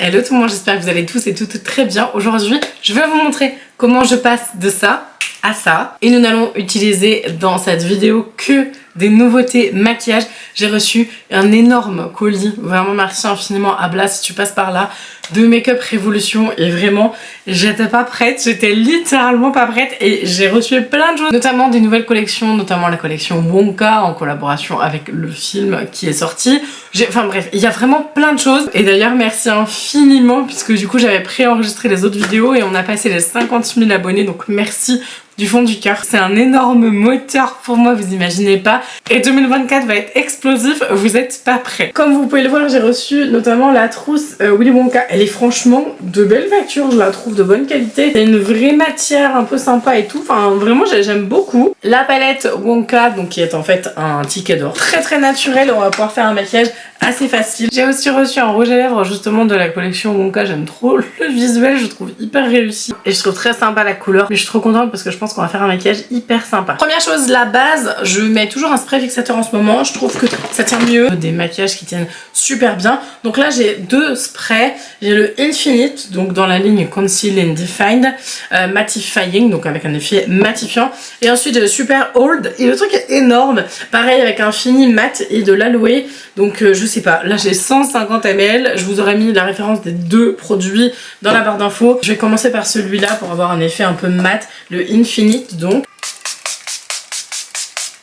Hello tout le monde, j'espère que vous allez tous et toutes très bien. Aujourd'hui, je vais vous montrer comment je passe de ça à ça. Et nous n'allons utiliser dans cette vidéo que des nouveautés maquillage. J'ai reçu un énorme colis, vraiment merci infiniment à Blas si tu passes par là, de Make-up Révolution. Et vraiment, j'étais pas prête, j'étais littéralement pas prête et j'ai reçu plein de choses, notamment des nouvelles collections, notamment la collection Wonka en collaboration avec le film qui est sorti. Enfin bref, il y a vraiment plein de choses. Et d'ailleurs, merci infiniment puisque du coup j'avais préenregistré les autres vidéos et on a passé les 50 000 abonnés, donc merci du fond du cœur. C'est un énorme moteur pour moi, vous imaginez pas. Et 2024 va être explosif, vous êtes pas prêts. Comme vous pouvez le voir, j'ai reçu notamment la trousse Willy Wonka. Elle est franchement de belle facture, je la trouve de bonne qualité. C'est une vraie matière un peu sympa et tout. Enfin, vraiment, j'aime beaucoup. La palette Wonka, donc qui est en fait un ticket d'or. Très très naturel, on va pouvoir faire un maquillage assez facile. J'ai aussi reçu un rouge à lèvres justement de la collection Wonka. J'aime trop le visuel, je trouve hyper réussi. Et je trouve très sympa la couleur. Mais je suis trop contente parce que je pense qu'on va faire un maquillage hyper sympa. Première chose, la base, je mets toujours un spray fixateur en ce moment. Je trouve que ça tient mieux. Des maquillages qui tiennent super bien. Donc là, j'ai deux sprays. J'ai le Infinite, donc dans la ligne Conceal and Define, Mattifying, donc avec un effet matifiant. Et ensuite, j'ai le Super Old. Et le truc est énorme. Pareil, avec un fini mat et de l'aloe. Donc je sais pas, là j'ai 150 ml, je vous aurais mis la référence des deux produits dans la barre d'infos. Je vais commencer par celui-là pour avoir un effet un peu mat, le Infinite donc.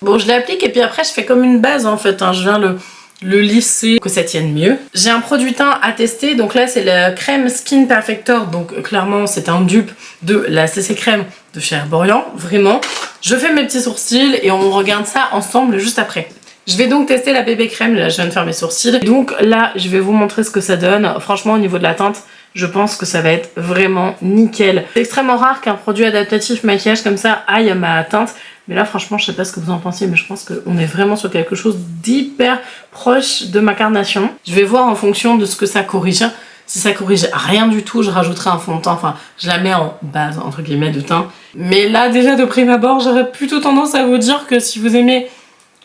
Bon, je l'applique et puis après je fais comme une base en fait, hein. Je viens le lisser, que ça tienne mieux. J'ai un produit teint à tester, donc là c'est la crème Skin Perfector, donc clairement c'est un dupe de la CC Crème de chez Herborian, vraiment. Je fais mes petits sourcils et on regarde ça ensemble juste après. Je vais donc tester la bébé crème, là je viens de faire mes sourcils. Donc là je vais vous montrer ce que ça donne. Franchement au niveau de la teinte, je pense que ça va être vraiment nickel. C'est extrêmement rare qu'un produit adaptatif maquillage comme ça aille à ma teinte. Mais là franchement je sais pas ce que vous en pensez, mais je pense qu'on est vraiment sur quelque chose d'hyper proche de ma carnation. Je vais voir en fonction de ce que ça corrige. Si ça corrige rien du tout, je rajouterai un fond de teint, enfin je la mets en base entre guillemets de teint. Mais là déjà de prime abord, j'aurais plutôt tendance à vous dire que si vous aimez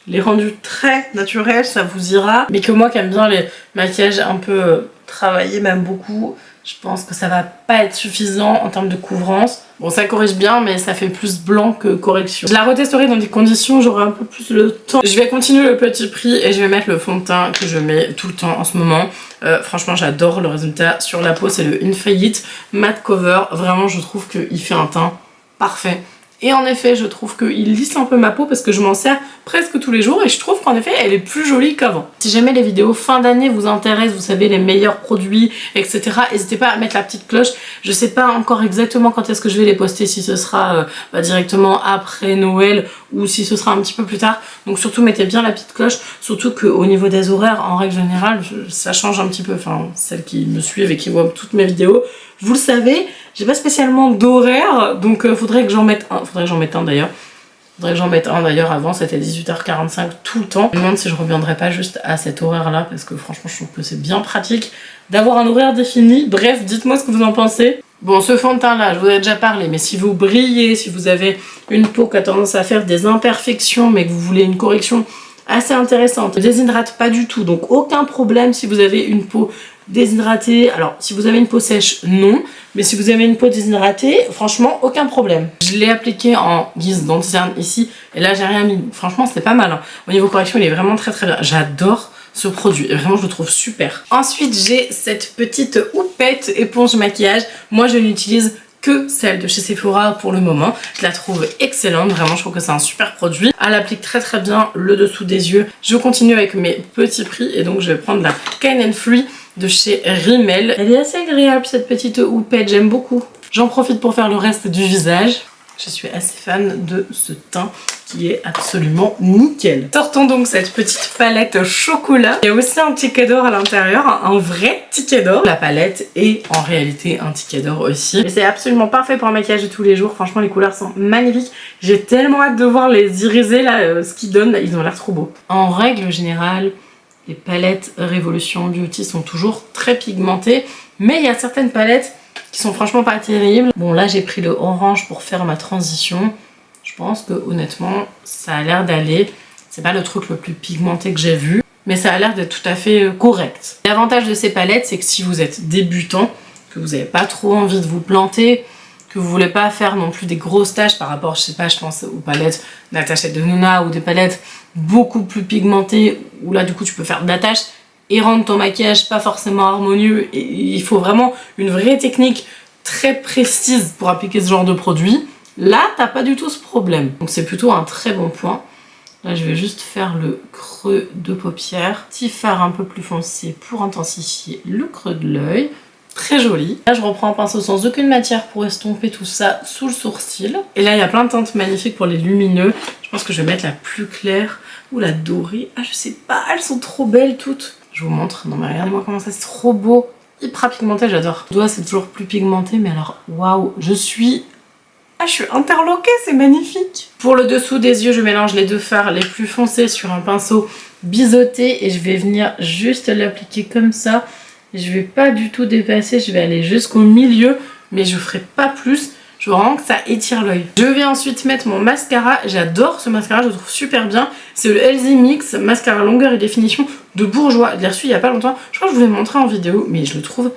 les rendus très naturels, ça vous ira. Mais que moi qui aime bien les maquillages un peu travaillés, même beaucoup, je pense que ça va pas être suffisant en termes de couvrance. Bon, ça corrige bien, mais ça fait plus blanc que correction. Je la retesterai dans des conditions, j'aurai un peu plus le temps. Je vais continuer le petit prix et je vais mettre le fond de teint que je mets tout le temps en ce moment. Franchement, j'adore le résultat sur la peau, c'est le Infinite Matte Cover. Vraiment, je trouve qu'il fait un teint parfait. Et en effet, je trouve qu'il lisse un peu ma peau parce que je m'en sers presque tous les jours et je trouve qu'en effet, elle est plus jolie qu'avant. Si jamais les vidéos fin d'année vous intéressent, vous savez, les meilleurs produits, etc., n'hésitez pas à mettre la petite cloche. Je sais pas encore exactement quand est-ce que je vais les poster, si ce sera directement après Noël ou si ce sera un petit peu plus tard. Donc surtout, mettez bien la petite cloche, surtout qu'au niveau des horaires, en règle générale, ça change un petit peu. Enfin, celles qui me suivent et qui voient toutes mes vidéos, vous le savez, j'ai pas spécialement d'horaire, donc faudrait que j'en mette un. Faudrait que j'en mette un d'ailleurs. Faudrait que j'en mette un d'ailleurs. Avant c'était 18h45 tout le temps. Je me demande si je reviendrai pas juste à cet horaire là parce que franchement je trouve que c'est bien pratique d'avoir un horaire défini. Bref, dites-moi ce que vous en pensez. Bon, ce fond de teint là, je vous ai déjà parlé, mais si vous brillez, si vous avez une peau qui a tendance à faire des imperfections mais que vous voulez une correction assez intéressante, ne déshydrate pas du tout, donc aucun problème si vous avez une peau déshydratée. Alors si vous avez une peau sèche, non, mais si vous avez une peau déshydratée, franchement aucun problème. Je l'ai appliqué en guise d'anti-cerne ici et là j'ai rien mis. Franchement c'est pas mal, hein. Au niveau correction il est vraiment très très bien. J'adore ce produit et vraiment je le trouve super. Ensuite j'ai cette petite houppette éponge maquillage. Moi je n'utilise que celle de chez Sephora pour le moment. Je la trouve excellente, vraiment je trouve que c'est un super produit. Elle applique très très bien le dessous des yeux. Je continue avec mes petits prix et donc je vais prendre la Kind & Free de chez Rimmel. Elle est assez agréable cette petite houppette, j'aime beaucoup. J'en profite pour faire le reste du visage. Je suis assez fan de ce teint qui est absolument nickel. Sortons donc cette petite palette chocolat. Il y a aussi un ticket d'or à l'intérieur, un vrai ticket d'or. La palette est en réalité un ticket d'or aussi. Et c'est absolument parfait pour un maquillage de tous les jours. Franchement, les couleurs sont magnifiques. J'ai tellement hâte de voir les irisés là, ce qu'ils donnent. Ils ont l'air trop beaux. En règle générale, les palettes Révolution Beauty sont toujours très pigmentées. Mais il y a certaines palettes qui sont franchement pas terribles. Bon, là j'ai pris le orange pour faire ma transition. Je pense que honnêtement ça a l'air d'aller. C'est pas le truc le plus pigmenté que j'ai vu. mais ça a l'air d'être tout à fait correct. L'avantage de ces palettes, c'est que si vous êtes débutant, que vous n'avez pas trop envie de vous planter, que vous voulez pas faire non plus des grosses taches par rapport, je sais pas, je pense aux palettes Natasha Denona ou des palettes beaucoup plus pigmentées, où là du coup tu peux faire de la tache et rendre ton maquillage pas forcément harmonieux, et il faut vraiment une vraie technique très précise pour appliquer ce genre de produit. Là, t'as pas du tout ce problème, donc c'est plutôt un très bon point. Là, je vais juste faire le creux de paupière, petit fard un peu plus foncé pour intensifier le creux de l'œil. Très joli. Là, je reprends un pinceau sans aucune matière pour estomper tout ça sous le sourcil. Et là, il y a plein de teintes magnifiques pour les lumineux. Je pense que je vais mettre la plus claire ou la dorée. Ah, je sais pas, elles sont trop belles toutes. Je vous montre. Non, mais regardez-moi comment ça, c'est trop beau. Hyper pigmenté, j'adore. Le doigt, c'est toujours plus pigmenté, mais alors, waouh, je suis interloquée, c'est magnifique. Pour le dessous des yeux, je mélange les deux fards les plus foncés sur un pinceau biseauté et je vais venir juste l'appliquer comme ça. Je vais pas du tout dépasser, je vais aller jusqu'au milieu, mais je ferai pas plus. Je veux vraiment que ça étire l'œil. Je vais ensuite mettre mon mascara. J'adore ce mascara, je le trouve super bien. C'est le Healthy Mix mascara longueur et définition de Bourjois. Je l'ai reçu il y a pas longtemps. Je crois que je vous l'ai montré en vidéo, mais je le trouve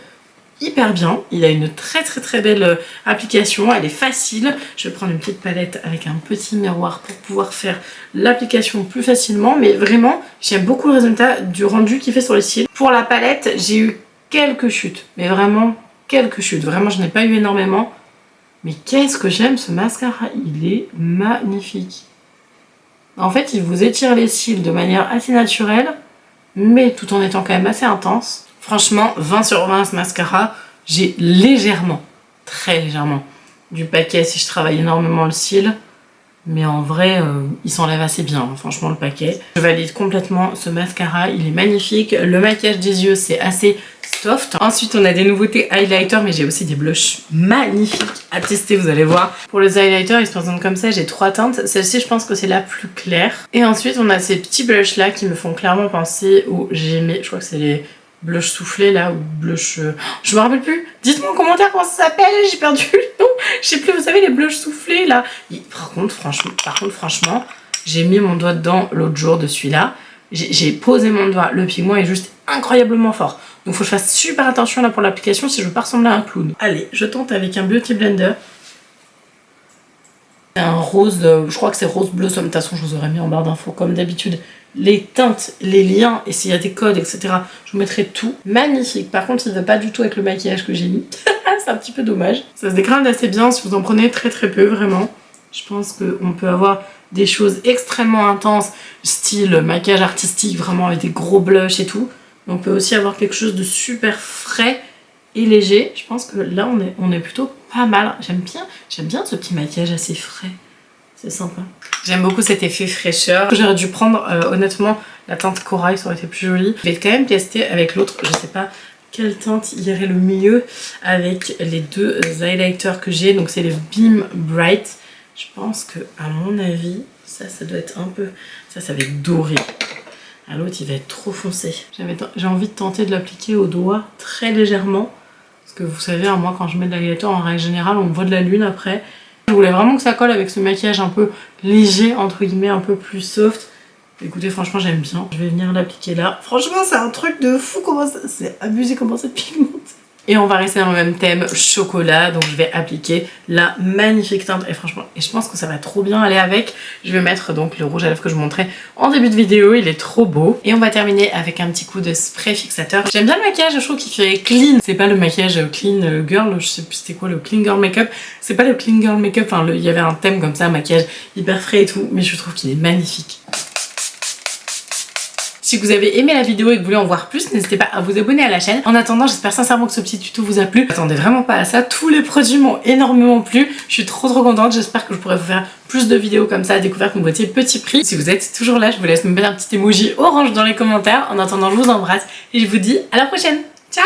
hyper bien. Il a une très belle application, elle est facile. Je vais prendre une petite palette avec un petit miroir pour pouvoir faire l'application plus facilement, mais vraiment j'aime beaucoup le résultat du rendu qu'il fait sur les cils. Pour la palette, j'ai eu quelques chutes, mais vraiment quelques chutes. Vraiment, je n'ai pas eu énormément, mais qu'est-ce que j'aime ce mascara, il est magnifique. En fait, il vous étire les cils de manière assez naturelle, mais tout en étant quand même assez intense. Franchement, 20 sur 20 ce mascara, j'ai légèrement, très légèrement, du paquet si je travaille énormément le cil. Mais en vrai, il s'enlève assez bien, hein, franchement, le paquet. Je valide complètement ce mascara, il est magnifique. Le maquillage des yeux, c'est assez soft. Ensuite, on a des nouveautés highlighter, mais j'ai aussi des blushs magnifiques à tester, vous allez voir. Pour les highlighters, ils se présentent comme ça, j'ai 3 teintes. Celle-ci, je pense que c'est la plus claire. Et ensuite, on a ces petits blushs-là qui me font clairement penser aux J'aimais, je crois que c'est les blush soufflé là, ou blush... je me rappelle plus. Dites-moi en commentaire comment ça s'appelle, j'ai perdu le nom. Je sais plus, vous savez, les blushs soufflés là. Et par contre, franchement, j'ai mis mon doigt dedans l'autre jour de celui-là. J'ai posé mon doigt, le pigment est juste incroyablement fort. Donc faut que je fasse super attention là pour l'application si je veux pas ressembler à un clown. Allez, je tente avec un Beauty Blender. C'est un rose, je crois que c'est rose blossom. De toute façon, je vous aurais mis en barre d'infos comme d'habitude les teintes, les liens, et s'il y a des codes, etc. Je vous mettrai tout. Magnifique. Par contre, il ne va pas du tout avec le maquillage que j'ai mis. C'est un petit peu dommage. Ça se dégrade assez bien si vous en prenez très peu, vraiment. Je pense qu'on peut avoir des choses extrêmement intenses, style maquillage artistique, vraiment avec des gros blushs et tout. Mais on peut aussi avoir quelque chose de super frais et léger. Je pense que là, on est plutôt pas mal. J'aime bien ce petit maquillage assez frais. C'est sympa. J'aime beaucoup cet effet fraîcheur. J'aurais dû prendre honnêtement la teinte corail, ça aurait été plus joli. Je vais quand même tester avec l'autre, je sais pas quelle teinte irait le mieux avec les deux highlighters que j'ai. Donc c'est le Beam Bright. Je pense que à mon avis, ça doit être un peu... Ça va être doré. À l'autre, il va être trop foncé. J'ai envie de tenter de l'appliquer au doigt très légèrement. Parce que vous savez, moi quand je mets de l'highlighter, en règle générale, on me voit de la lune après. Je voulais vraiment que ça colle avec ce maquillage un peu léger, entre guillemets, un peu plus soft. Écoutez, franchement, j'aime bien. Je vais venir l'appliquer là. Franchement, c'est un truc de fou, comment ça... C'est abusé comment ça pigmente. Et on va rester dans le même thème, chocolat. Donc je vais appliquer la magnifique teinte. Et franchement, je pense que ça va trop bien aller avec. Je vais mettre donc le rouge à lèvres que je vous montrais en début de vidéo. Il est trop beau. Et on va terminer avec un petit coup de spray fixateur. J'aime bien le maquillage, je trouve qu'il fait clean. C'est pas le maquillage clean girl, je sais plus c'était quoi le clean girl makeup. C'est pas le clean girl makeup, enfin il y avait un thème comme ça, un maquillage hyper frais et tout. Mais je trouve qu'il est magnifique. Si vous avez aimé la vidéo et que vous voulez en voir plus, n'hésitez pas à vous abonner à la chaîne. En attendant, j'espère sincèrement que ce petit tuto vous a plu. Attendez vraiment pas à ça, tous les produits m'ont énormément plu. Je suis trop contente, j'espère que je pourrai vous faire plus de vidéos comme ça, découverte nouveauté petit prix. Si vous êtes toujours là, je vous laisse me mettre un petit emoji orange dans les commentaires. En attendant, je vous embrasse et je vous dis à la prochaine. Ciao!